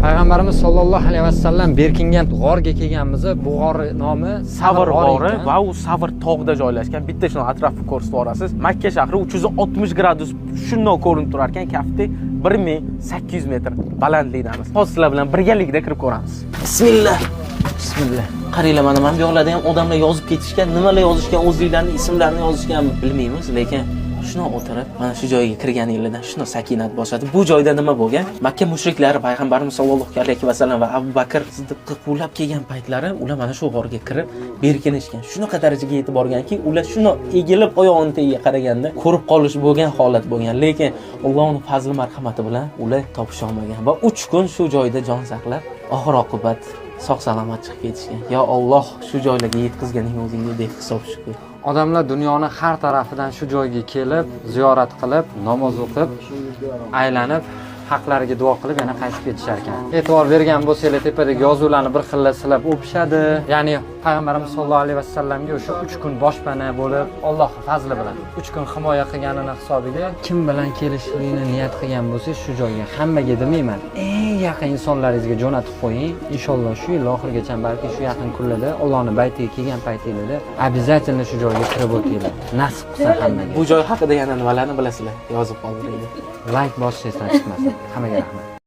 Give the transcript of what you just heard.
Payg'ambarimiz sollallohu alayhi vasallam berkingan g'orga kelganmiz. Bu g'or nomi Savr g'ori va u Savr tog'ida joylashgan. Bitta shuni atrofni ko'rsatib borasiz. Makka shahri 360 gradus shundoq ko'rinib turar ekan, kafti 1800 metr balandlikdamiz. Hozir sizlar bilan birgalikda kirib ko'ramiz. Bismillah. Bismillah. Qaranglar, mana bu yoqlarda ham odamlar yozib ketishgan, nimalar yozishgan, o'zliklarini ismlarini yozishganmi bilmaymiz, lekin shuni o'tirib, mana shu joyga kirganingizdan shuni sakinat bosadi. Bu joyda nima bo'lgan? Makka mushriklari payg'ambarimiz sollallohu alayhi vasallam va Abu Bakr Siddiqni quvlab kelgan paytlari ular mana shu g'orga kirib berkinishgan. Shunaqa darajaga yetib borganki, ular shuni egilib oyog'ini tagiga qaraganda ko'rib qolish bo'lgan holat bo'lgan, lekin Allohning fazli marhamati bilan ular topisha olmagan va 3 kun shu joyda jon saqlab, oxir oqibat sog' salomat chiqib ketishgan. Ya Alloh, shu joylarga yetkazganing o'zingga behisob shukr. Odamlar dunyoni har tarafidan shu joyga kelib, ziyorat qilib, namoz o'qib, aylanib, haqlariga duo qilib yana qaytib ketishar ekan. E'tibor bergan bo'lsanglar, tepadagi yozuvlarni bir xilla silab o'pishadi. Ya'ni payg'ambarimiz sollallohu alayhi vasallamga o'sha 3 kun boshpana bo'lib, Alloh fazli bilan 3 kun himoya qilganini hisobiga kim bilan kelishlikni niyat qilgan bo'lsangiz shu joyga, hammaga demayman, eng yaqin insonlaringizga jo'natib qo'ying. Inshaalloh shu yil oxirigacha, balki shu yaqin kunlarda Allohning baytiga kelgan paytingizda обязательно shu joyga kirib o'tinglar. Nasib qilsa hammaga. Bu joy haqida yana nimalarni bilasizlar? Yozib qoldiringlar. Like bosishdan chiqmasin. Hammaga rahmat.